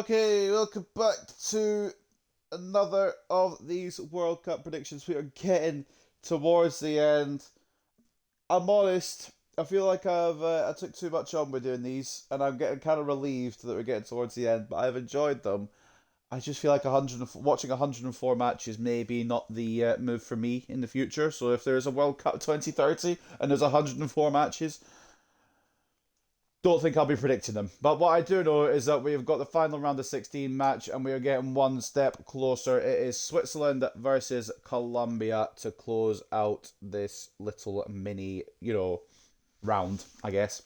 Okay, welcome back to another of these World Cup predictions. We are getting towards the end. I'm honest, I feel like I took too much on with doing these, and I'm getting kind of relieved that we're getting towards the end. But I've enjoyed them. I just feel like watching 104 matches maybe not the move for me in the future. So if there's a World Cup 2030 and there's 104 matches, don't think I'll be predicting them. But what I do know is that we've got the final round of 16 match and we are getting one step closer. It is Switzerland versus Colombia to close out this little mini, round, I guess.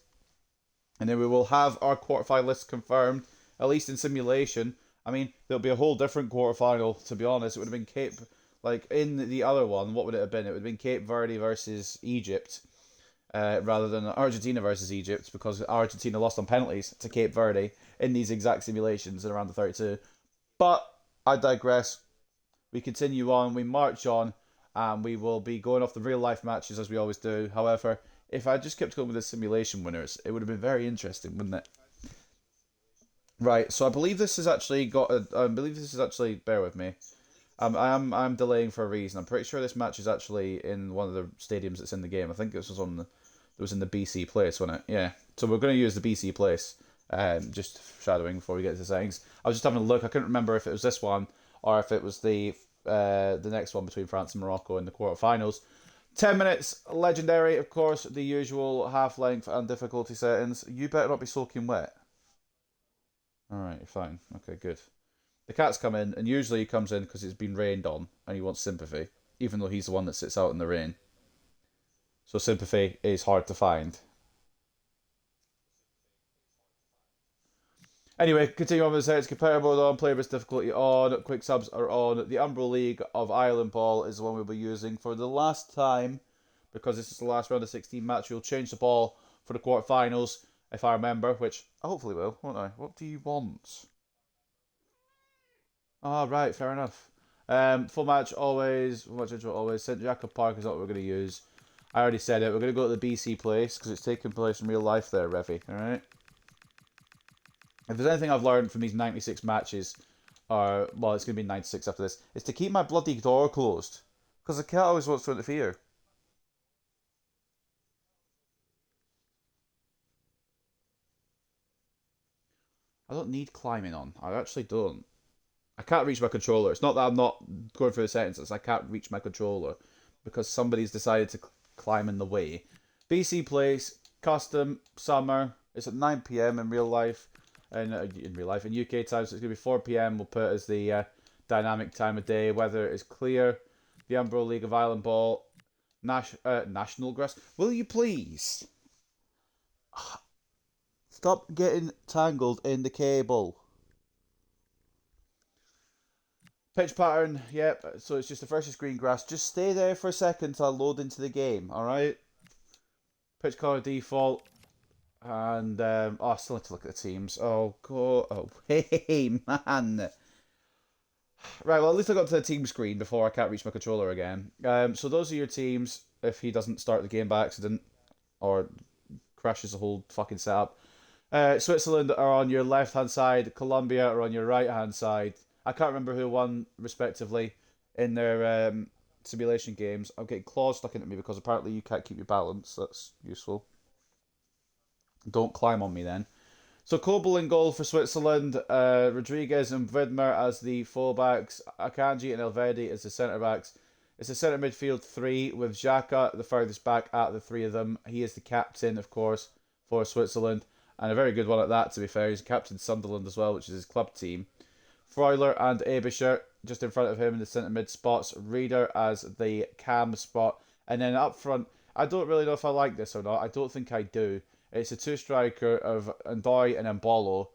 And then we will have our quarterfinalists confirmed, at least in simulation. I mean, there'll be a whole different quarterfinal, to be honest. It would have been like in the other one, what would it have been? It would have been Cape Verde versus Egypt rather than Argentina versus Egypt, because Argentina lost on penalties to Cape Verde in these exact simulations in around the 32. But I digress. We continue on, we march on, and we will be going off the real life matches as we always do. However, if I just kept going with the simulation winners, it would have been very interesting, wouldn't it? Right, so I believe this has actually bear with me. I'm delaying for a reason. I'm pretty sure this match is actually in one of the stadiums that's in the game. I think this was in the BC place, wasn't it? Yeah. So we're going to use the BC place. Just shadowing before we get to the settings. I was just having a look. I couldn't remember if it was this one or if it was the next one between France and Morocco in the quarterfinals. 10 minutes, legendary, of course, the usual half length and difficulty settings. You better not be soaking wet. Alright, fine. Okay, good. The cat's come in, and usually he comes in because it's been rained on and he wants sympathy, even though he's the one that sits out in the rain. So sympathy is hard to find. Anyway, continue on with the settings. Competitor mode on, player base difficulty on, quick subs are on. The Umbro League of Ireland ball is the one we'll be using for the last time, because this is the last round of 16 match. We'll change the ball for the quarterfinals, if I remember, which I hopefully will, won't I? What do you want? Ah, right, fair enough. Full match intro always. St. Jacob Park is not what we're going to use. I already said it. We're going to go to the BC place because it's taking place in real life there, Revy. Alright? If there's anything I've learned from these 96 matches, or, well, it's going to be 96 after this, is to keep my bloody door closed. Because the cat always wants to interfere. I don't need climbing on. I actually don't. I can't reach my controller. It's not that I'm not going through the sentences. I can't reach my controller because somebody's decided to climb in the way. BC Place, custom, summer. It's at 9 p.m. in real life. And in real life, in UK time, so it's going to be 4 p.m. We'll put it as the dynamic time of day. Weather is clear. The Umbro League of Ireland ball. National grass. Will you please stop getting tangled in the cable? Pitch pattern, yep. So it's just the versus green grass. Just stay there for a second till I load into the game, alright? Pitch color default. And, I still need to look at the teams. Oh, go. Oh, hey, man. Right, well, at least I got to the team screen before I can't reach my controller again. So those are your teams if he doesn't start the game by accident or crashes the whole fucking setup. Switzerland are on your left hand side, Colombia are on your right hand side. I can't remember who won respectively in their simulation games. I'm getting claws stuck into me because apparently you can't keep your balance. That's useful. Don't climb on me then. So Kobel in goal for Switzerland, Rodriguez and Vidmer as the fullbacks, Akanji and Elvedi as the centre backs. It's a centre midfield three with Xhaka the furthest back out of the three of them. He is the captain, of course, for Switzerland, and a very good one at that. To be fair, he's captain Sunderland as well, which is his club team. Freuler and Abisher just in front of him in the centre mid spots. Reader as the cam spot, and then up front, I don't really know if I like this or not. I don't think I do. It's a two-striker of Ndoye and Mbolo,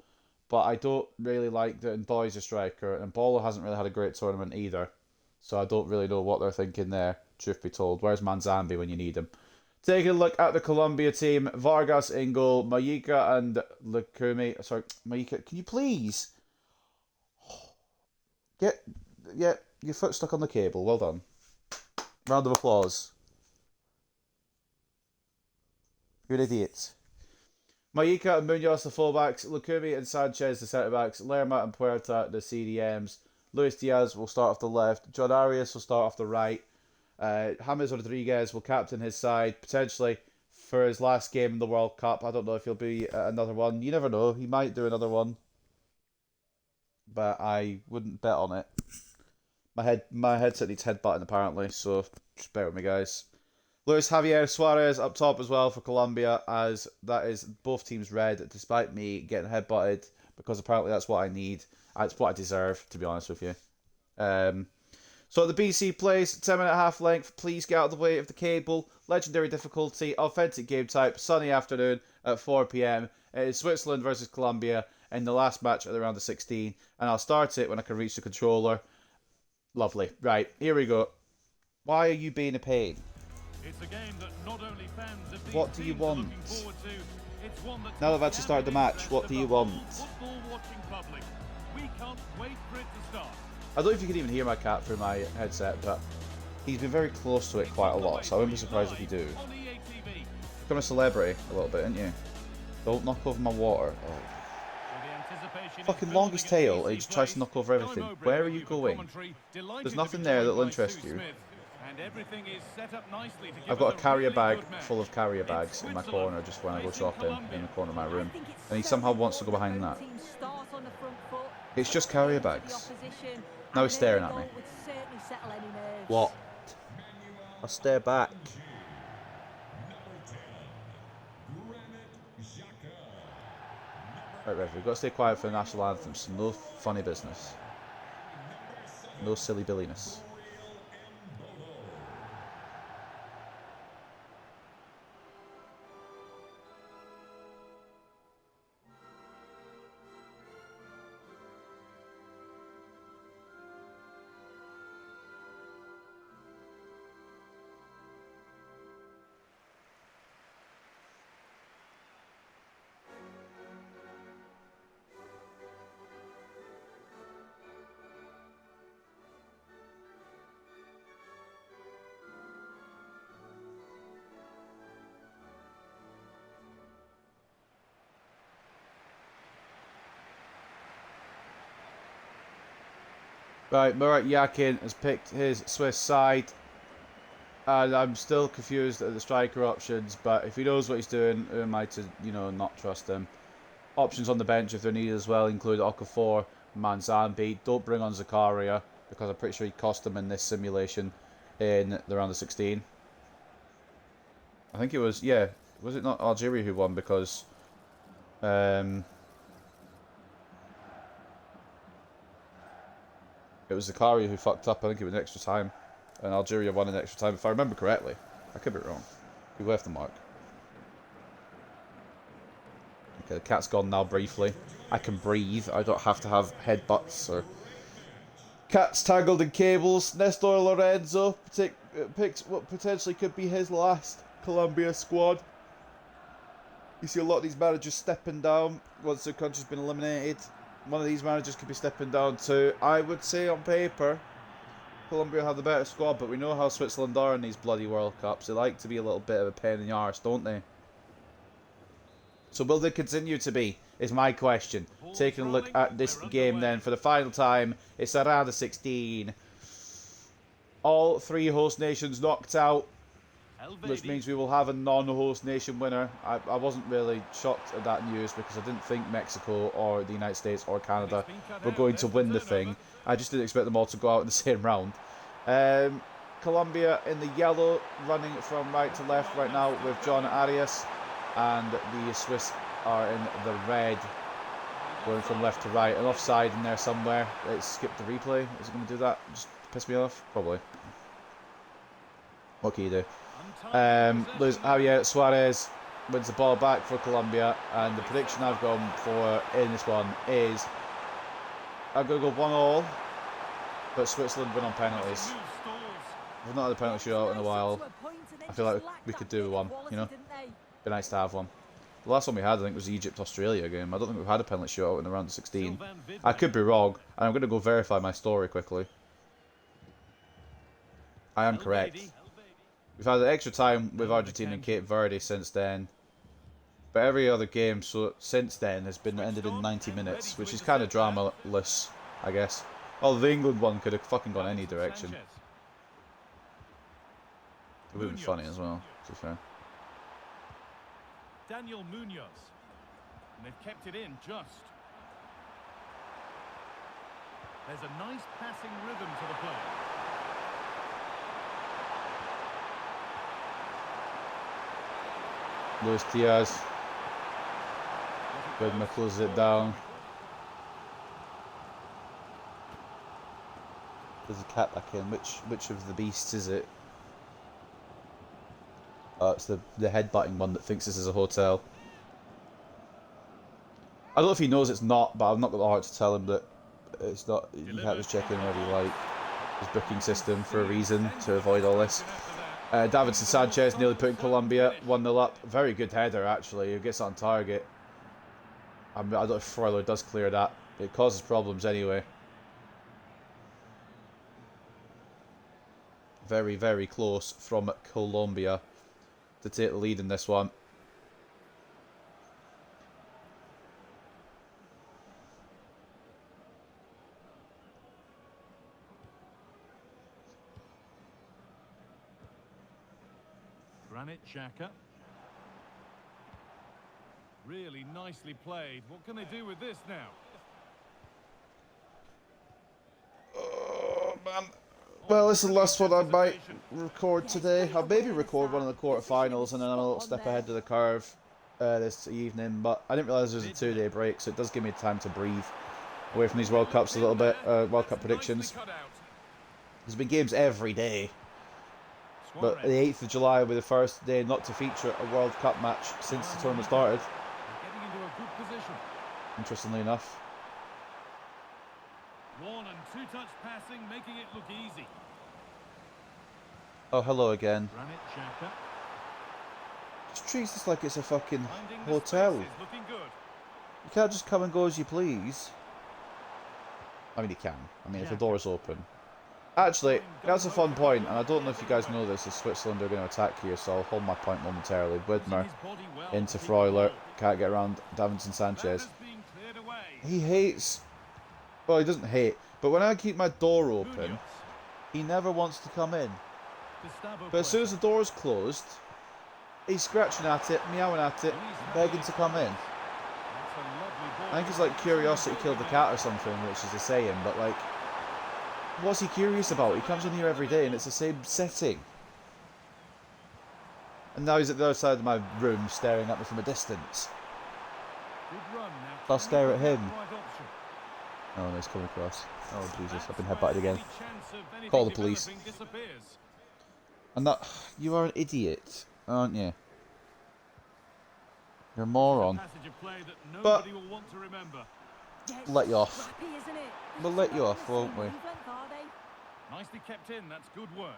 but I don't really like that Ndoye's a striker, and Mbolo hasn't really had a great tournament either. So I don't really know what they're thinking there, truth be told. Where's Manzambi when you need him? Taking a look at the Colombia team, Vargas in goal, Mayika and Lukumi. Sorry, Mayika, can you please get your foot stuck on the cable? Well done. Round of applause. You're an idiot. Maika and Munoz the fullbacks, Lukumi and Sanchez the centre backs, Lerma and Puerta the CDMs. Luis Diaz will start off the left. John Arias will start off the right. James Rodriguez will captain his side potentially for his last game in the World Cup. I don't know if he'll be at another one. You never know. He might do another one, but I wouldn't bet on it. My headset needs headbutting apparently, so just bear with me, guys. Luis Javier Suarez up top as well for Colombia, as that is both teams red, despite me getting headbutted, because apparently that's what I need. That's what I deserve, to be honest with you. So the BC plays 10-minute half length. Please get out of the way of the cable. Legendary difficulty, authentic game type, sunny afternoon at 4 p.m. It is Switzerland versus Colombia in the last match at the round of 16, and I'll start it when I can reach the controller. Lovely. Right, here we go. Why are you being a pain? It's a game that not only fans of What do you want? Now that I've actually started the match, what do you want? We can't wait for it to start. I don't know if you can even hear my cat through my headset, but he's been very close to it quite a lot, so I wouldn't be surprised if you do. Become a celebrity a little bit, aren't you? Don't knock over my water. Oh. Fucking longest tail, and he just tries to knock over everything. Where are you going? There's nothing there that'll interest you. I've got a carrier bag full of carrier bags in my corner just when I go shopping in the corner of my room, and he somehow wants to go behind that. It's just carrier bags. Now he's staring at me. What? I'll stare back. Right, Rev, we've got to stay quiet for the national anthem, so no funny business. No silly billiness. Right, Murat Yakin has picked his Swiss side, and I'm still confused at the striker options, but if he knows what he's doing, who am I to, not trust him? Options on the bench if they're needed as well include Okafor, Manzambi. Don't bring on Zakaria, because I'm pretty sure he cost them in this simulation in the round of 16. I think it was, yeah, was it not Algeria who won because... It was Zakaria who fucked up. I think it was extra time. And Algeria won in extra time, if I remember correctly. I could be wrong. Who left the mark? Okay, the cat's gone now briefly. I can breathe. I don't have to have headbutts or... Cat's tangled in cables. Nestor Lorenzo picks what potentially could be his last Colombia squad. You see a lot of these managers stepping down once their country's been eliminated. One of these managers could be stepping down too. I would say on paper, Colombia have the better squad, but we know how Switzerland are in these bloody World Cups. They like to be a little bit of a pain in the arse, don't they? So will they continue to be, is my question. Taking a look at this game then, for the final time, it's a round of 16. All three host nations knocked out, which means we will have a non-host nation winner. I wasn't really shocked at that news because I didn't think Mexico or the United States or Canada were going to win the thing. I just didn't expect them all to go out in the same round. Colombia in the yellow, running from right to left right now with John Arias, and the Swiss are in the red, going from left to right. An offside in there somewhere. It skipped the replay. Is it going to do that? Just piss me off? Probably. What can you do? Luis Javier Suarez wins the ball back for Colombia, and the prediction I've gone for in this one is I'm going to go 1-1, but Switzerland win on penalties. We've not had a penalty shootout in a while. I feel like we could do one, Be nice to have one. The last one we had, I think, was the Egypt-Australia game. I don't think we've had a penalty shootout in the round of 16. I could be wrong, and I'm going to go verify my story quickly. I am correct. We've had an extra time with Argentina and Cape Verde since then. But every other game since then has been ended in 90 minutes, which is kind of dramaless, I guess. Although the England one could have fucking gone any direction. It would have been funny as well, to be fair. Daniel Munoz. And they've kept it in just. There's a nice passing rhythm to the play. Luis Diaz. Goodman closes it down. There's a cat back in. Which of the beasts is it? Oh, it's the headbutting one that thinks this is a hotel. I don't know if he knows it's not, but I've not got the heart to tell him that it's not. You can't just check in whenever you like. His booking system for a reason to avoid all this. Davinson Sanchez nearly putting Colombia 1-0 up. Very good header actually. He gets on target. I don't know if Freuler does clear that. It causes problems anyway. Very, very close from Colombia to take the lead in this one. Granit Xhaka. Really nicely played. What can they do with this now? Oh, man. Well, this is the last one I might record today. I'll maybe record one of the quarterfinals and then I'm a little step ahead of the curve this evening. But I didn't realise there was a 2-day break, so it does give me time to breathe away from these World Cups a little bit. World Cup predictions. There's been games every day. But the 8th of July will be the first day not to feature a World Cup match since the tournament started. Getting into a good position. Interestingly enough. One and two-touch passing, making it look easy. Oh, hello again. Granit Xhaka. Just treats this like it's a fucking Finding the hotel. spaces, looking good. You can't just come and go as you please. I mean, you can. I mean, if the door is open. Actually, that's a fun point, and I don't know if you guys know this, if Switzerland are going to attack here, so I'll hold my point momentarily. Widmer into Freuler, can't get around Davinson Sanchez. He hates... Well, he doesn't hate, but when I keep my door open, he never wants to come in. But as soon as the door is closed, he's scratching at it, meowing at it, begging to come in. I think it's like curiosity killed the cat or something, which is a saying, but like... What's he curious about? He comes in here every day and it's the same setting. And now he's at the other side of my room staring at me from a distance. I'll stare at him. Oh, no, he's coming across. Oh, Jesus, I've been headbutted again. Call the police. And that... You are an idiot, aren't you? You're a moron. But... Let you off. We'll let you off, won't we? Nicely kept in, that's good work.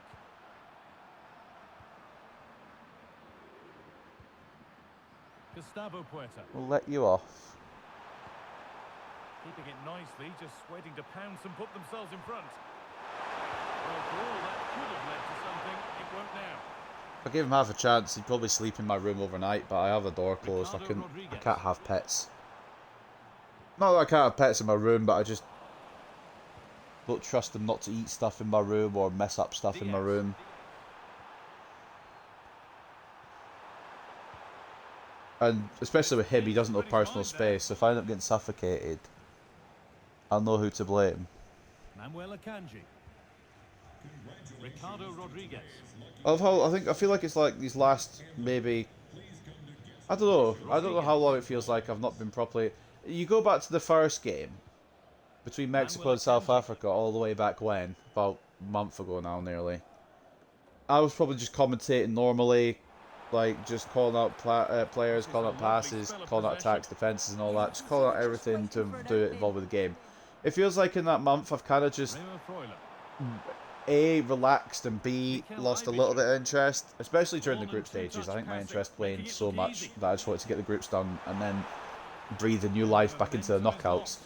Gustavo Puerta. We'll let you off. Keeping it nicely, just waiting to pounce and put themselves in front. Well, for all that could have led to something, it won't now. If I gave him half a chance, he'd probably sleep in my room overnight, but I have the door closed. I can't have pets. Not that I can't have pets in my room, but I just don't trust them not to eat stuff in my room or mess up stuff in my room. And especially with him, he doesn't know personal space, so if I end up getting suffocated, I'll know who to blame. Manuel Akanji. Ricardo Rodriguez. I feel like it's like these last maybe... I don't know how long it feels like I've not been properly... You go back to the first game between Mexico and South Africa all the way back when, about a month ago now nearly. I was probably just commentating normally, like just calling out players, calling out passes, calling out attacks, defences and all that, just calling out everything to do it involved with the game. It feels like in that month I've kind of just A, relaxed, and B, lost a little bit of interest, especially during the group stages. I think my interest waned so much that I just wanted to get the groups done and then breathe a new life back into the knockouts.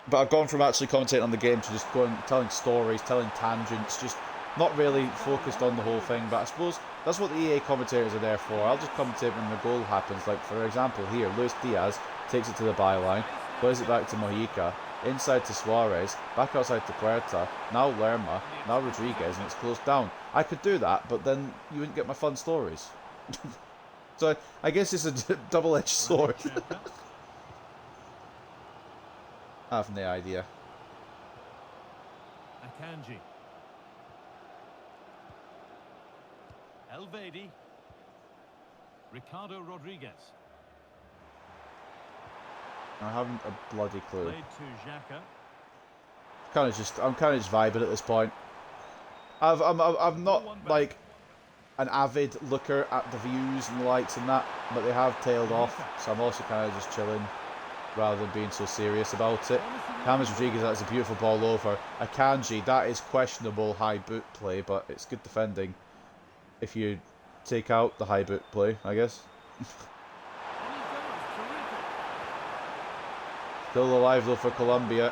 But I've gone from actually commentating on the game to just going, telling stories, telling tangents, just not really focused on the whole thing. But I suppose That's what the EA commentators are there for. I'll just commentate when the goal happens. Like, for example, here, Luis Diaz takes it to the byline, plays it back to Mojica, inside to Suarez, back outside to Puerta, now Lerma, now Rodriguez, and it's closed down. I could do that, but then you wouldn't get my fun stories. So I guess it's a double-edged sword. I have no idea. Akanji. Elvedi. Ricardo Rodriguez. I haven't a bloody clue. Played to Xhaka. I'm kind of just vibing at this point. I'm not like an avid looker at the views and the likes and that, but they have tailed off, so I'm also kind of just chilling rather than being so serious about it. James Rodriguez, that's a beautiful ball over. Akanji, that is questionable high boot play, but it's good defending if you take out the high boot play, I guess. Still alive though for Colombia,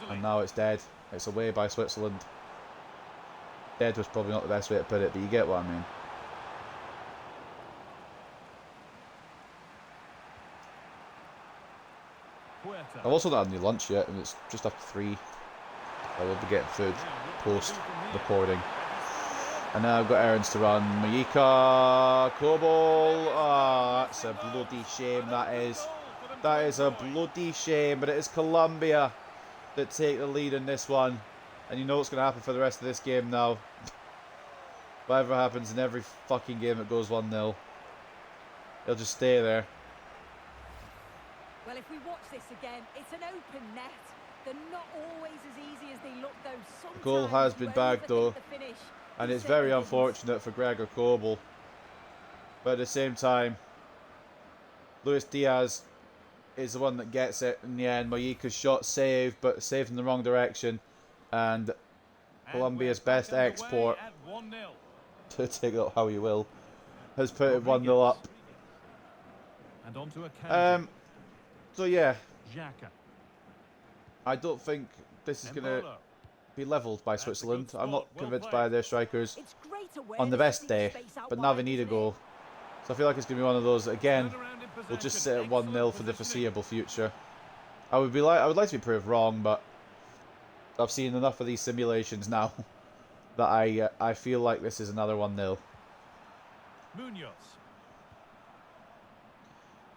and now it's dead. It's away by Switzerland. Dead was probably not the best way to put it, but you get what I mean. I've also not had any lunch yet, and it's just after 3. I will be getting food post-recording. And now I've got errands to run. Mojica, Kobol. Ah, that's a bloody shame, that is. That is a bloody shame, but it is Colombia that take the lead in this one. And you know what's going to happen for the rest of this game now. Whatever happens in every fucking game that goes 1-0. He'll just stay there. Well, if we watch this again, it's an open net. They're not always as easy as they look, though. Sometimes the goal has been bagged, though. And it's very unfortunate for Gregor Kobel. But at the same time, Luis Diaz is the one that gets it in the end. Mojica's shot saved, but saved in the wrong direction. And Colombia's best export, to take it how you will, has put it 1-0 up. And on to so yeah, Xhaka. I don't think this is going to be levelled by Switzerland. I'm not convinced by their strikers on the best day, but now they need a goal. So I feel like it's going to be one of those that, again, we'll just sit at 1-0 for the foreseeable future. I would like to be proved wrong, but I've seen enough of these simulations now that I feel like this is another 1-0. Munoz.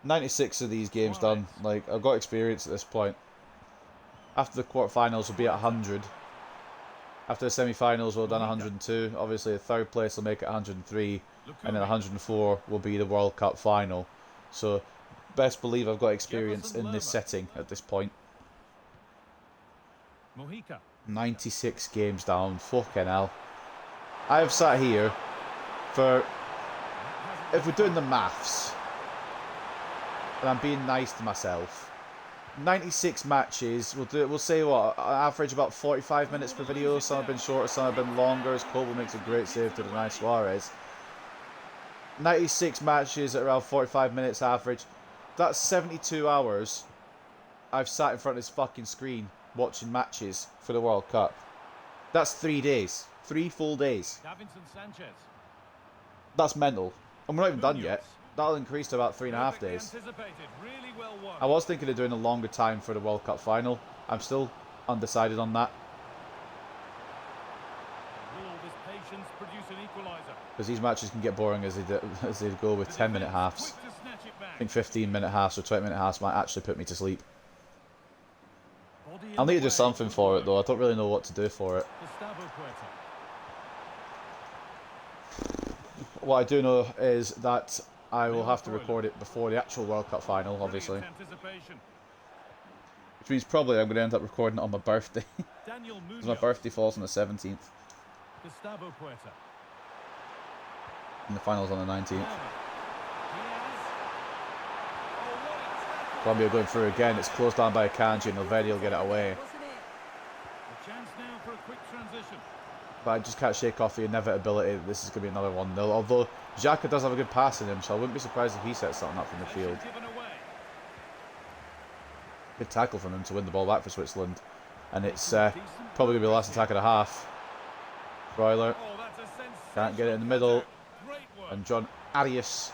96 of these games done. Like, I've got experience at this point. After the quarterfinals, we'll be at 100. After the semi-finals, we'll have done 102. Obviously, the third place will make it 103, and then 104 will be the World Cup final. So, best believe I've got experience in this setting at this point. 96 games down. Fucking hell. I have sat here for, if we're doing the maths, and I'm being nice to myself, 96 matches, we'll say what, average about 45 minutes per video. Some have been shorter, some have been longer, as Kobel makes a great save to deny Suarez. 96 matches at around 45 minutes average. That's 72 hours I've sat in front of this fucking screen watching matches for the World Cup. That's 3 days. 3 full days. That's mental. And we're not even done yet. That'll increase to about 3.5 days. I was thinking of doing a longer time for the World Cup final. I'm still undecided on that. Because these matches can get boring as they go with 10-minute halves. I think 15-minute halves or 20-minute halves might actually put me to sleep. I'll need to do something for it, though. I don't really know what to do for it. What I do know is that I will have to record it before the actual World Cup final, obviously. Which means probably I'm going to end up recording it on my birthday. Because my birthday falls on the 17th. And the final's on the 19th. Colombia going through again. It's closed down by Akanji, and Elvedi will get it away. But I just can't shake off the inevitability that this is going to be another 1-0. Although Xhaka does have a good pass in him, so I wouldn't be surprised if he sets something up from the field. Good tackle from him to win the ball back for Switzerland. And it's probably going to be the last attack of the half. Broiler can't get it in the middle. And John Arias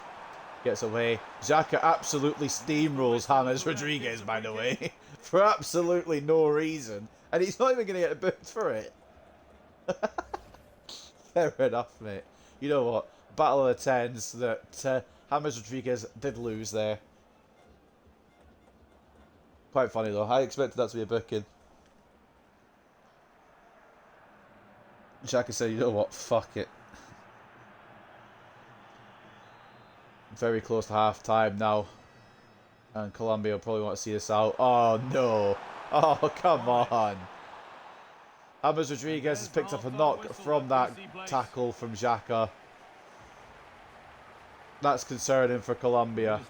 gets away. Xhaka absolutely steamrolls James Rodriguez, by the way, for absolutely no reason. And he's not even going to get booked for it. Fair enough, mate. You know what? Battle of the Tens that James Rodriguez did lose there. Quite funny though. I expected that to be a booking. Xhaka said, you know what? Fuck it. Very close to half time now. And Colombia will probably want to see this out. Oh no. Oh, come on. James Rodriguez has picked up a knock from that tackle from Xhaka. That's concerning for Colombia.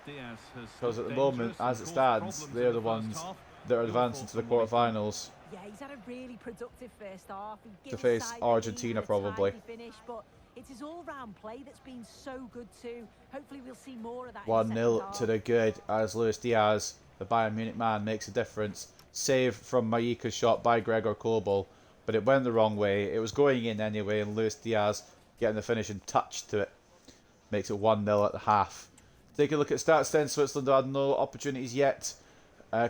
Because at the moment, as it stands, they're the ones that are advancing to the quarterfinals. Yeah, he's had a really productive first half. To face Argentina, probably. Finish, but it's his all-round play that's been so good too. Hopefully we'll see more of that. 1-0 to the good as Luis Diaz, the Bayern Munich man, makes a difference. Save from Maika's shot by Gregor Kobel, but it went the wrong way. It was going in anyway, and Luis Diaz getting the finishing touch to it makes it 1-0 at the half. Take a look at stats then. Switzerland had no opportunities yet.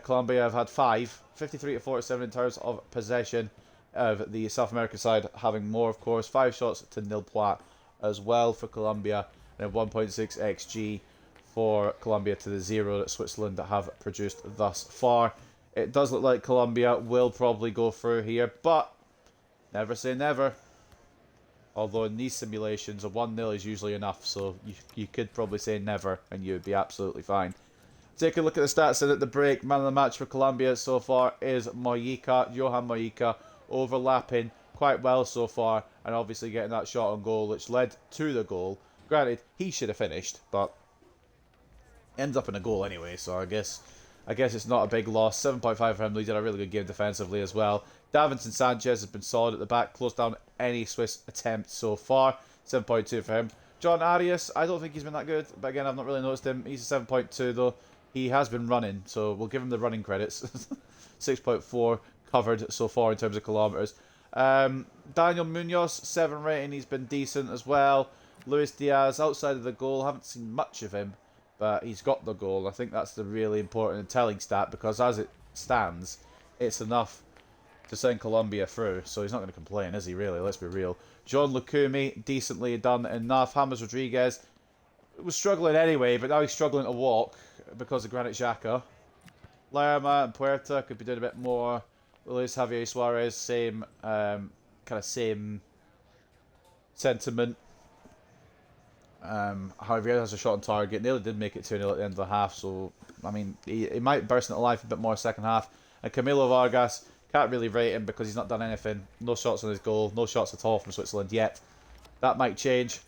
Colombia have had 5, 53 to 47 in terms of possession. Of the South American side having more, of course. 5 shots to nil point as well for Colombia, and 1.6 xG for Colombia to the 0 that Switzerland have produced thus far. It does look like Colombia will probably go through here, but never say never. Although in these simulations, a 1-0 is usually enough, so you could probably say never, and you would be absolutely fine. Take a look at the stats in at the break. Man of the match for Colombia so far is Mojica, Johan Mojica, overlapping quite well so far, and obviously getting that shot on goal, which led to the goal. Granted, he should have finished, but ends up in a goal anyway, so I guess it's not a big loss. 7.5 for him. He did a really good game defensively as well. Davinson Sanchez has been solid at the back, closed down any Swiss attempt so far. 7.2 for him. John Arias, I don't think he's been that good, but again, I've not really noticed him. He's a 7.2 though. He has been running, so we'll give him the running credits. 6.4 covered so far in terms of kilometres. Daniel Munoz, 7 rating. He's been decent as well. Luis Diaz, outside of the goal, haven't seen much of him, but he's got the goal. I think that's the really important and telling stat, because as it stands, it's enough to send Colombia through, so he's not going to complain, is he really? Let's be real. John Lukumi, decently done enough. James Rodriguez was struggling anyway, but now he's struggling to walk because of Granit Xhaka. Lerma and Puerta could be doing a bit more. Luis Javier Suarez, same same sentiment. Javier has a shot on target. Nearly did make it 2-0 at the end of the half, so I mean he might burst into life a bit more second half. And Camilo Vargas, can't really rate him because he's not done anything. No shots on his goal, no shots at all from Switzerland yet. That might change.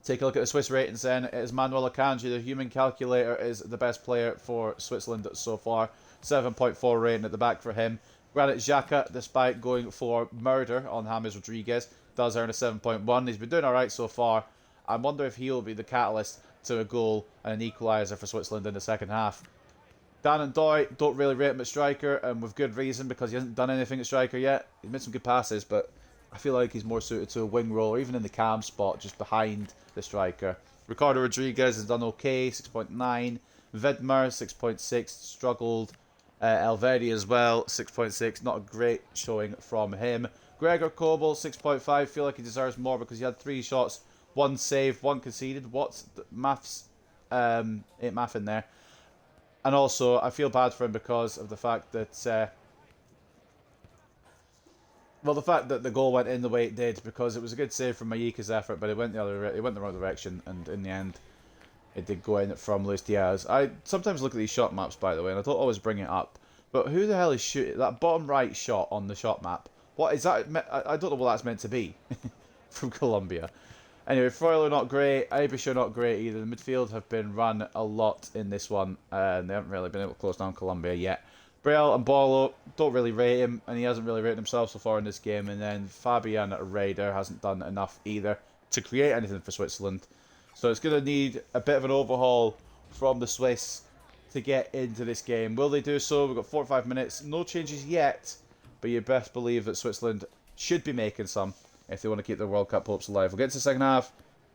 Take a look at the Swiss ratings then. It is Manuel Akanji, the human calculator, is the best player for Switzerland so far. 7.4 rating at the back for him. Granit Xhaka, despite going for murder on James Rodriguez, does earn a 7.1. He's been doing alright so far. I wonder if he'll be the catalyst to a goal and an equaliser for Switzerland in the second half. Dan and Doy, don't really rate him at striker, and with good reason, because he hasn't done anything at striker yet. He's made some good passes, but I feel like he's more suited to a wing role, or even in the cam spot, just behind the striker. Ricardo Rodriguez has done okay, 6.9. Vidmer, 6.6, struggled. Elvedi as well, 6.6, not a great showing from him. Gregor Kobel, 6.5, feel like he deserves more because he had 3 shots, 1 saved, 1 conceded. What's the maths? Ain't math in there. And also, I feel bad for him because of the fact that the fact that the goal went in the way it did, because it was a good save from Maika's effort, but it went the wrong direction, and in the end, it did go in from Luis Diaz. I sometimes look at these shot maps, by the way, and I don't always bring it up, but who the hell is shooting that bottom right shot on the shot map? What is that? I don't know what that's meant to be from Colombia. Anyway, Freuler not great, Abisho not great either. The midfield have been run a lot in this one, and they haven't really been able to close down Colombia yet. Brielle and Bolo, don't really rate him, and he hasn't really rated himself so far in this game. And then Fabian Raider hasn't done enough either to create anything for Switzerland. So it's going to need a bit of an overhaul from the Swiss to get into this game. Will they do so? We've got 45 minutes. No changes yet, but you best believe that Switzerland should be making some if they want to keep their World Cup hopes alive. We'll get to the second half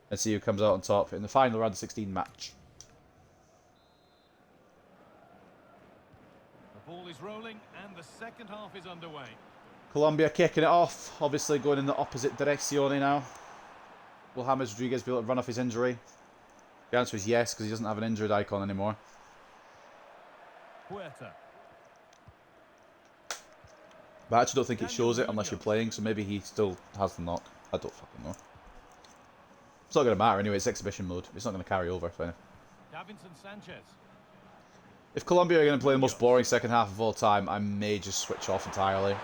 and see who comes out on top in the final round of 16 match. The ball is rolling and the second half is underway. Colombia kicking it off, obviously going in the opposite direczione now. Will James Rodriguez be able to run off his injury? The answer is yes, because he doesn't have an injured icon anymore. Puerta. But I actually don't think it shows it unless you're playing, so maybe he still has the knock. I don't fucking know. It's not going to matter anyway, it's exhibition mode. It's not going to carry over. So. Davinson Sanchez. If Colombia are going to play the most boring second half of all time, I may just switch off entirely.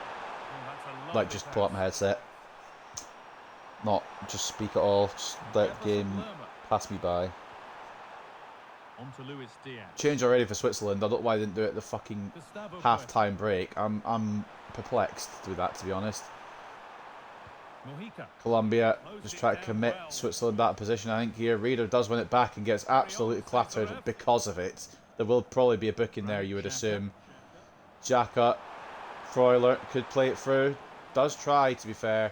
Like, just pull up my headset. Not just speak at all, just let the game pass me by. Change already for Switzerland. I don't know why they didn't do it at the fucking half-time break. I'm perplexed through that, to be honest. Colombia just try to commit Switzerland that position. I think here Reader does win it back and gets absolutely clattered because of it. There will probably be a book in there, you would assume. Xhaka, Freuler could play it through. Does try, to be fair.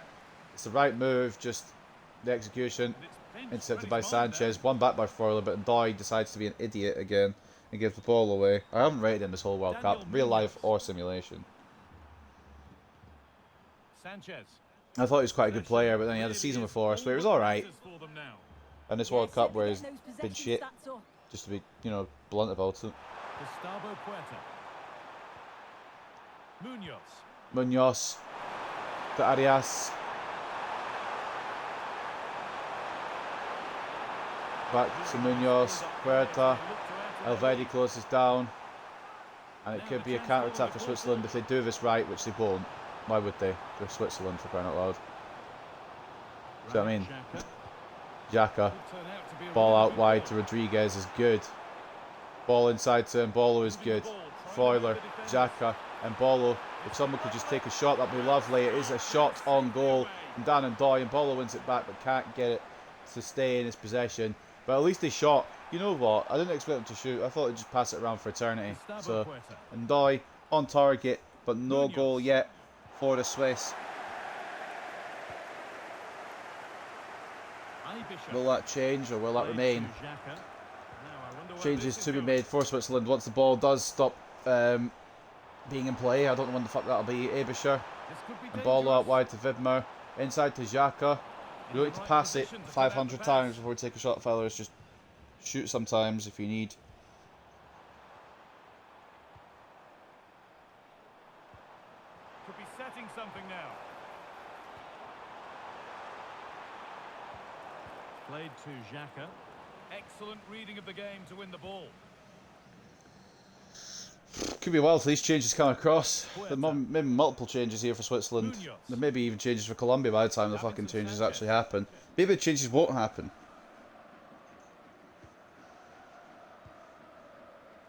It's the right move, just the execution. Intercepted by Sanchez, one back by Freuler, but Ndoye decides to be an idiot again and gives the ball away. I haven't rated him this whole World Cup, real life or simulation. Sanchez. I thought he was quite a good player, but then he had a season before us where he was alright. And this World Cup where he's been shit, just to be, you know, blunt about it. Gustavo Puerta. Munoz. To Arias. Back to Munoz. Puerta. Elvedi closes down. And it could be a counter-attack for Switzerland if they do this right, which they won't. Why would they? For Switzerland, for crying out loud. See what I mean? Xhaka. Ball out wide to Rodriguez is good. Ball inside to Mbolo is good. Freuler, Xhaka, Mbolo. If someone could just take a shot, that'd be lovely. It is a shot on goal from Dan Ndoye. Mbolo wins it back, but can't get it to stay in his possession. But at least they shot. You know what? I didn't expect them to shoot. I thought they'd just pass it around for eternity. So, Ndoye on target, but no goal yet for the Swiss. Will that change or will that remain? Changes to be made for Switzerland once the ball does stop being in play. I don't know when the fuck that'll be. Abisher. And ball out wide to Vidmer. Inside to Xhaka. You don't need to pass it 500 times before you take a shot, fellas. Just shoot sometimes if you need. Could be setting something now. Played to Xhaka. Excellent reading of the game to win the ball. Could be a while till these changes come across. There may be multiple changes here for Switzerland. There may be even changes for Colombia by the time the fucking changes actually happen. Maybe the changes won't happen.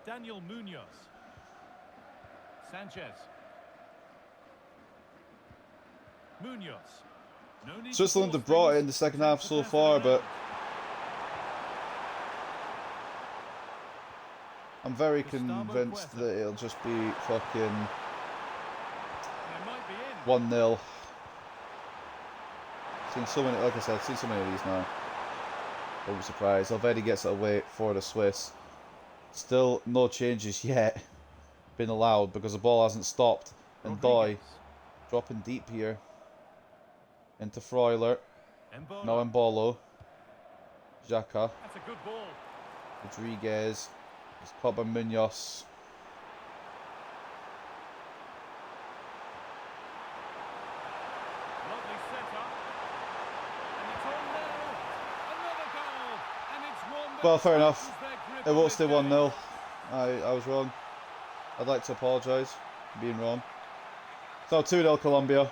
Daniel Munoz. Sanchez. Munoz. No need Switzerland have brought it in the second half so far, but I'm very convinced that it'll just be fucking 1-0. Seen so many, like I said, seen so many of these now. I won't be surprised. Already gets it away for the Swiss. Still no changes yet been allowed because the ball hasn't stopped. And Ndoye dropping deep here into Freuler. Now Mbolo. Xhaka. That's a good ball. Rodriguez. It's caught by Munoz. Lovely setup. And it's on now. Another goal. And it's 1-0. Well, fair enough. It won't stay 1-0. I was wrong. I'd like to apologise for being wrong. So 2-0 Colombia.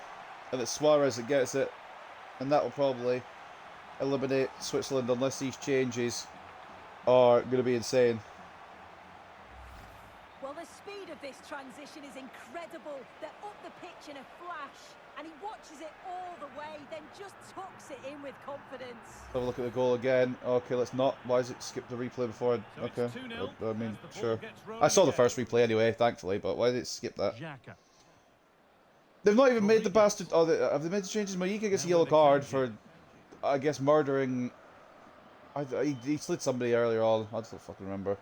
And it's Suarez that gets it. And that will probably eliminate Switzerland unless these changes are going to be insane. Well, the speed of this transition is incredible. They're up the pitch in a flash, and he watches it all the way, then just tucks it in with confidence. Have a look at the goal again. Okay, let's not. Why is it skipped the replay before? Okay, I mean, sure. I saw the first replay anyway, thankfully, but why did it skip that? They've not even made the bastard. Oh, have they made the changes? Mojica gets a yellow card for, I guess, murdering He slid somebody earlier on. I just don't fucking remember.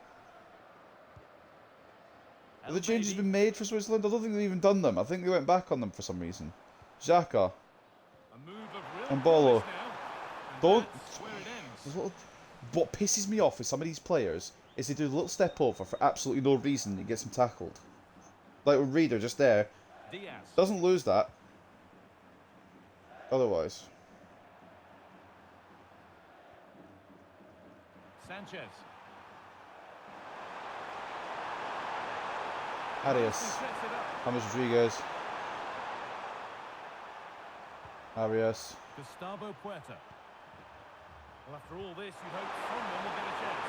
Have the changes been made for Switzerland? I don't think they've even done them. I think they went back on them for some reason. Xhaka. And Bolo. Don't... What pisses me off with some of these players is they do a little step over for absolutely no reason and it gets them tackled. Like with Reader just there. Doesn't lose that. Otherwise. Sanchez. Arias. James Rodriguez. Arias. Gustavo Puerta. Well, after all this, you hope someone will get a chance.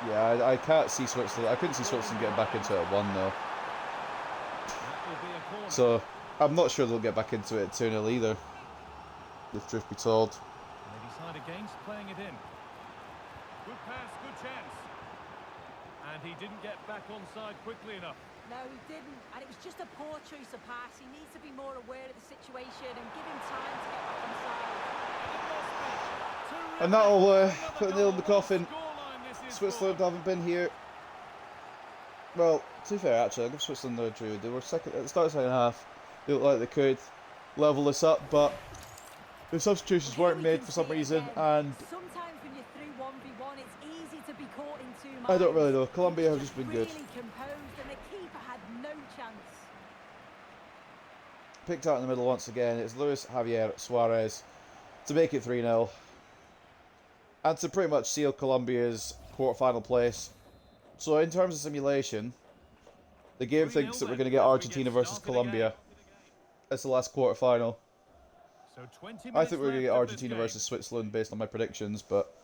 Yeah, I can't see Switzerland. I couldn't see Switzerland getting back into it at 1 though. So, I'm not sure they'll get back into it at 2-0 either. If truth be told. And they decide against playing it in. Good pass, good chance. And he didn't get back onside quickly enough. No, he didn't. And it was just a poor choice of pass. He needs to be more aware of the situation and give him time to get back onside. And that'll put a nail in the coffin. Switzerland haven't been here. Well, to be fair, actually, I'll give Switzerland their due. They were second at the start of the second half. They looked like they could level this up, but the substitutions weren't made for some reason, and sometimes when you're through 1v1, it's easy to be caught in two minds. I don't really know. Colombia have just been really good. Composed, and the keeper had no chance. Picked out in the middle once again. It's Luis Javier Suarez to make it 3-0. And to pretty much seal Colombia's quarter-final place. So in terms of simulation, the game thinks that we're going to get Argentina versus Colombia. It's the last quarter-final. I think we're going to get Argentina versus Switzerland based on my predictions, but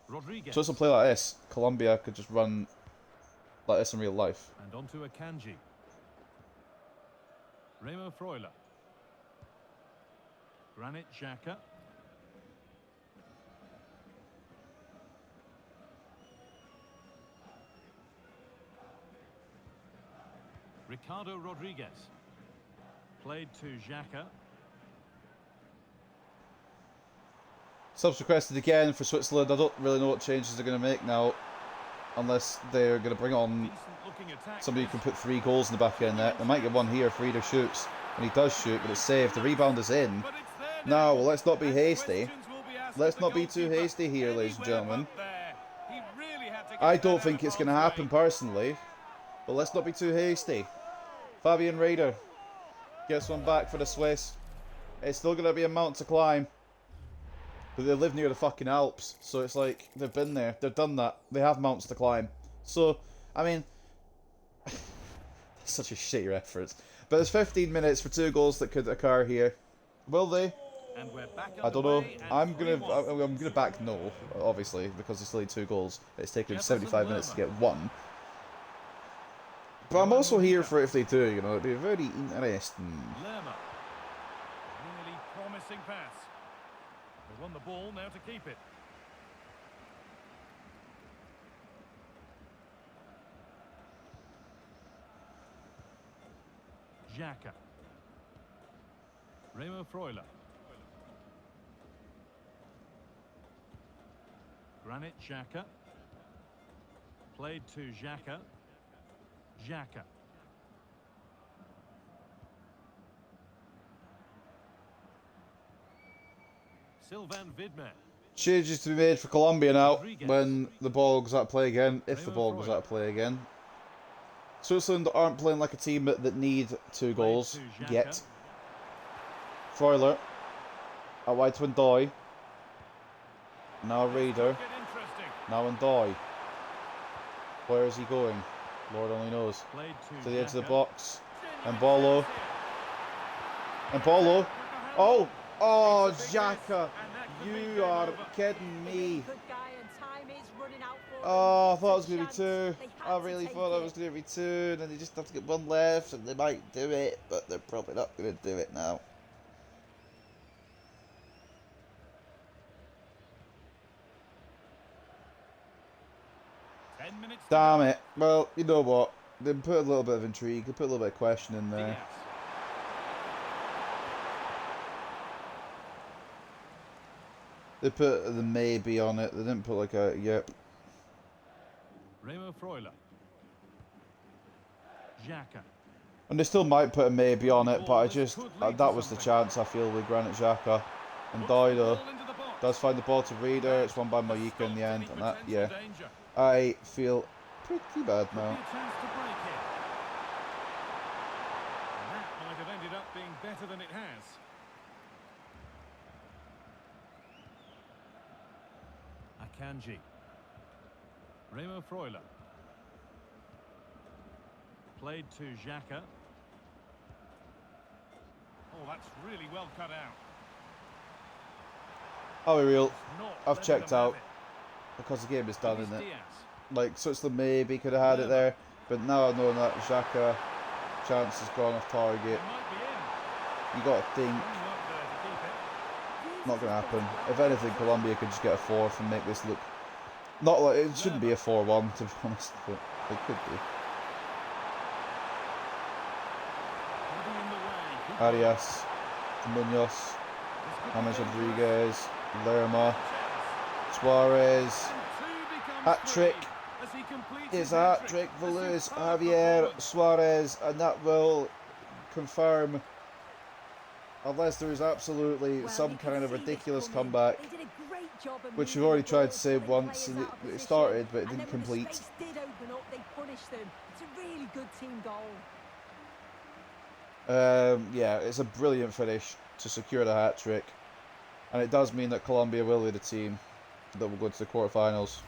Switzerland play like this. Colombia could just run like this in real life. And onto a Kanji. Remo Freuler. Granit Xhaka. Ricardo Rodriguez. Played to Xhaka. Subs requested again for Switzerland. I don't really know what changes they're going to make now. Unless they're going to bring on somebody who can put 3 goals in the back end there. They might get one here if Reader shoots. And he does shoot, but it's saved. The rebound is in. Now, well, let's not be hasty. Let's not be too hasty here, ladies and gentlemen. I don't think it's going to happen personally. But let's not be too hasty. Fabian Raider gets one back for the Swiss. It's still going to be a mountain to climb. But they live near the fucking Alps. So it's like, they've been there. They've done that. They have mountains to climb. So, I mean... that's such a shitty reference. But there's 15 minutes for 2 goals that could occur here. Will they? And we're back I don't know. I'm gonna back no, obviously, because there's still 2 goals. It's taken 75 minutes to get 1. But I'm also here for it if they do, you know, it'd be very interesting. Lerma. Really promising pass. They won the ball, now to keep it. Xhaka. Remo Freuler. Granit Xhaka. Played to Xhaka. Xhaka. Sylvain Vidmer. Changes to be made for Colombia now when the ball goes out of play again, if the ball goes out of play again. Switzerland aren't playing like a team that need 2 goals yet. Freuler. Out wide to Ndoye. Now Raider. Now Ndoye. Where is he going? Lord only knows. To the edge of the box. And Bolo. And Bolo. Oh! Oh, Xhaka! You are kidding me. Oh, I thought it was going to be 2. I really thought it was going to be 2. And then they just have to get 1 left. And they might do it. But they're probably not going to do it now. Damn it. Well, you know what? They put a little bit of intrigue. They put a little bit of question in there. They put the maybe on it. They didn't put like a yep. Remo Freuler. Xhaka. And they still might put a maybe on it, but I just that was the chance I feel with Granit Xhaka. And Doyle does find the ball to Reader. It's won by Moyika in the end, and that I feel pretty bad now. That might have ended up being better than it has. Akanji. Remo Freuler. Played to Xhaka. Oh, that's really well cut out. I'll be real. I've checked out because the game is done, isn't it? Like, Switzerland maybe could have had it there, but now knowing that Xhaka chance has gone off target, you got to think not going to happen. If anything, Colombia could just get a fourth and make this look not like it shouldn't be a 4-1 to be honest, but it could be. Arias, Munoz, James Rodriguez, Lerma, Suarez, hat-trick, is a hat-trick for Luis Javier Suarez, and that will confirm, unless there is absolutely some kind of ridiculous comeback, which we've already tried to say once, and it started, but it didn't complete. It's a really good team goal. Yeah, it's a brilliant finish to secure the hat-trick, and it does mean that Colombia will be the team that will go to the quarterfinals.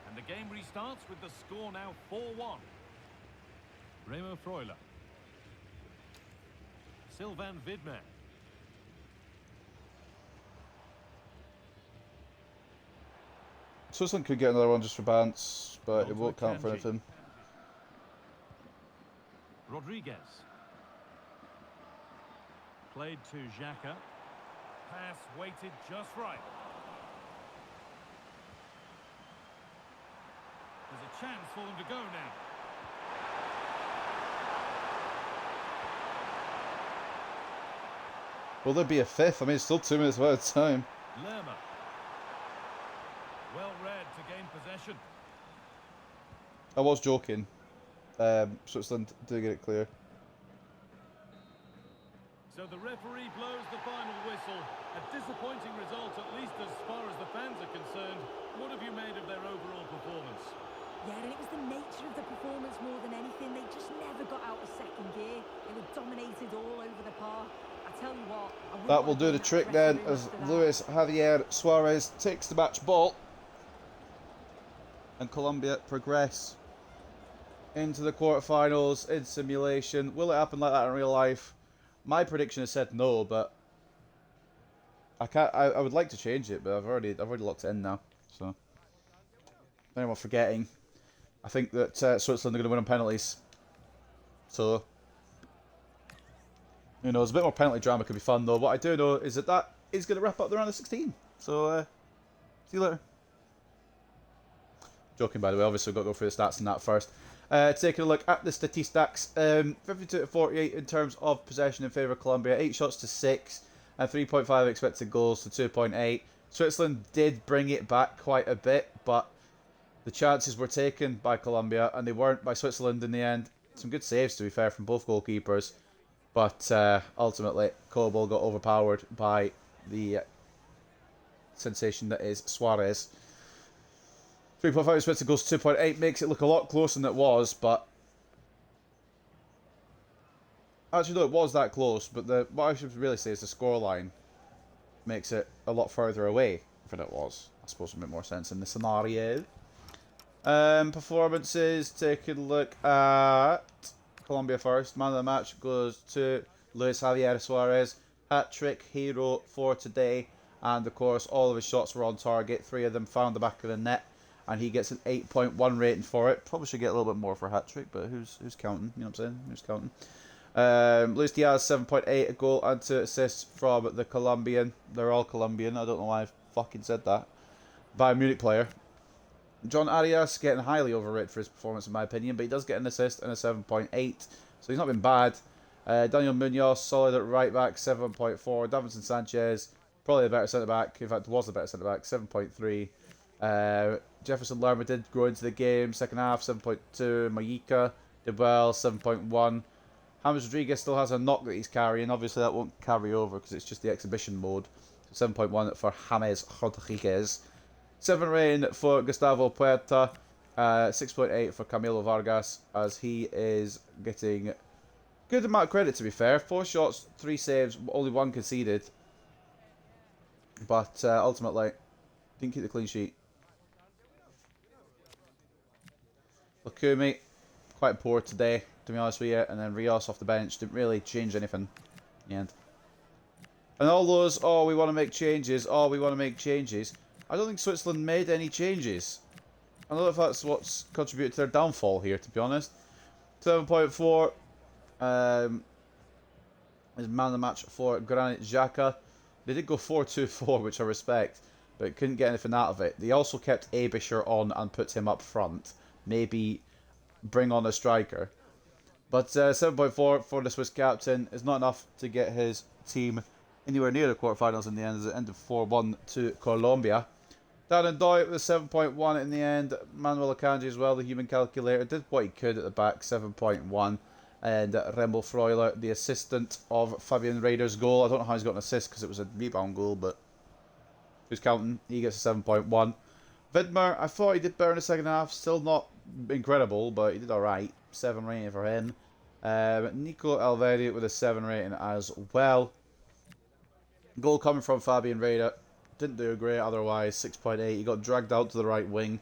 And the game restarts with the score now 4-1. Remo Freuler. Sylvain Vidmer. Switzerland could get another one just for Bance, but it won't count for anything. Rodriguez. Played to Xhaka. Pass weighted just right. There's a chance for them to go now. Will there be a fifth? I mean, it's still 2 minutes out of time. Lerma. Well read to gain possession. I was joking. Switzerland do get it clear. So the referee blows the final whistle. A disappointing result, at least as far as the fans are concerned. What have you made of their overall performance? Yeah, and it was the nature of the performance more than anything. They just never got out of second gear. They were dominated all over the park. I tell you what, that will do the trick then, as Luis Javier Suarez takes the match ball, and Colombia progress into the quarterfinals in simulation. Will it happen like that in real life? My prediction has said no, but I can't. I would like to change it, but I've already locked it in now. So, if anyone forgetting, I think that Switzerland are going to win on penalties. So, who knows? A bit more penalty drama could be fun, though. What I do know is that is going to wrap up the round of 16. So, see you later. Joking, by the way. Obviously, we've got to go through the stats and that first. Taking a look at the statistics, 52-48 in terms of possession in favour of Colombia, 8 shots to 6, and 3.5 expected goals to 2.8. Switzerland did bring it back quite a bit, but the chances were taken by Colombia, and they weren't by Switzerland in the end. Some good saves, to be fair, from both goalkeepers, but ultimately, Kobel got overpowered by the sensation that is Suarez. 3.5 expected goals, 2.8 makes it look a lot closer than it was, but actually, no, it was that close. But what I should really say is the scoreline makes it a lot further away than it was. I suppose it would make more sense in the scenario. Performances. Taking a look at Colombia first. Man of the match goes to Luis Javier Suarez. Hat-trick hero for today, and of course, all of his shots were on target. 3 of them found the back of the net. And he gets an 8.1 rating for it. Probably should get a little bit more for a hat-trick, but who's counting? You know what I'm saying? Who's counting? Luis Diaz, 7.8, a goal and 2 assists from the Colombian. They're all Colombian. I don't know why I fucking said that. Bayern Munich player. John Arias getting highly overrated for his performance, in my opinion, but he does get an assist and a 7.8. So he's not been bad. Daniel Munoz, solid at right back, 7.4. Davinson Sanchez, probably a better centre back. In fact, was the better centre back, 7.3. Jefferson Lerma did grow into the game, second half, 7.2. Mayika did well, 7.1. James Rodriguez still has a knock that he's carrying. Obviously, that won't carry over because it's just the exhibition mode. So 7.1 for James Rodriguez. 7 rating for Gustavo Puerta. 6.8 for Camilo Vargas, as he is getting good amount of credit, to be fair. 4 shots, 3 saves, only 1 conceded. But ultimately, didn't keep the clean sheet. Lukumi, quite poor today, to be honest with you. And then Rios off the bench, didn't really change anything in the end. And all those, oh, we want to make changes, oh, we want to make changes. I don't think Switzerland made any changes. I don't know if that's what's contributed to their downfall here, to be honest. 7.4 is man of the match for Granit Xhaka. They did go 4-2-4, which I respect, but couldn't get anything out of it. They also kept Abisher on and put him up front. Maybe bring on a striker. But 7.4 for the Swiss captain is not enough to get his team anywhere near the quarterfinals in the end, as it ended 4-1 to Colombia. Darren Doyle with a 7.1 in the end. Manuel Akanji as well, the human calculator, did what he could at the back, 7.1. And Remo Freuler, the assistant of Fabian Rader's goal. I don't know how he's got an assist because it was a rebound goal, but who's counting? He gets a 7.1. Vidmer, I thought he did better in the second half. Still not incredible, but he did alright. 7 rating for him. Nico Alvedi with a 7 rating as well. Goal coming from Fabian Rader. Didn't do great otherwise, 6.8. He got dragged out to the right wing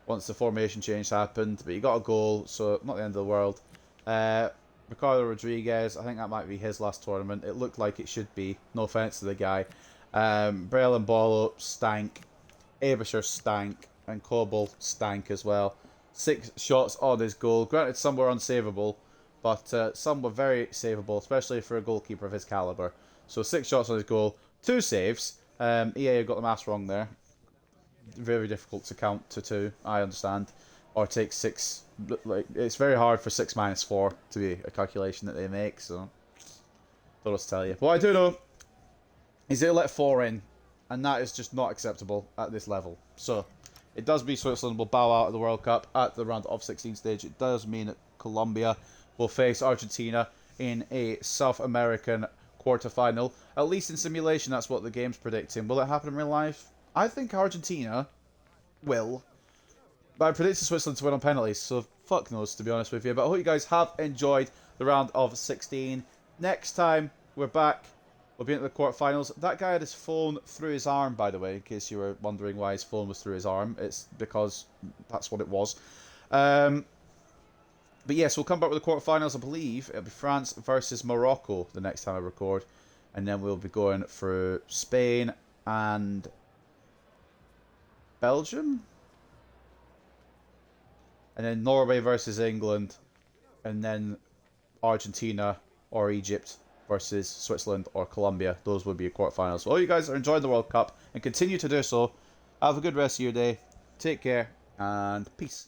once the formation change happened, but he got a goal, so not the end of the world. Ricardo Rodriguez, I think that might be his last tournament. It looked like it should be, no offence to the guy. Braille and Bolo stank. Abisher stank. And Kobel stank as well. 6 shots on his goal. Granted, some were unsavable, but some were very savable, especially for a goalkeeper of his calibre. So 6 shots on his goal, 2 saves. EA got the maths wrong there. Very difficult to count to 2, I understand. Or take 6. Like, it's very hard for 6 minus 4 to be a calculation that they make, so don't know what to tell you. But what I do know is they let 4 in, and that is just not acceptable at this level. So it does mean Switzerland will bow out of the World Cup at the round of 16 stage. It does mean that Colombia will face Argentina in a South American quarterfinal. At least in simulation, that's what the game's predicting. Will it happen in real life? I think Argentina will. But I predicted Switzerland to win on penalties, so fuck knows, to be honest with you. But I hope you guys have enjoyed the round of 16. Next time we're back, we'll be into the quarterfinals. That guy had his phone through his arm, by the way, in case you were wondering why his phone was through his arm. It's because that's what it was. But yes, we'll come back with the quarterfinals. I believe it'll be France versus Morocco the next time I record. And then we'll be going through Spain and Belgium. And then Norway versus England. And then Argentina or Egypt versus Switzerland or Colombia. Those would be your quarterfinals. So all you guys are enjoying the World Cup and continue to do so. Have a good rest of your day. Take care and peace.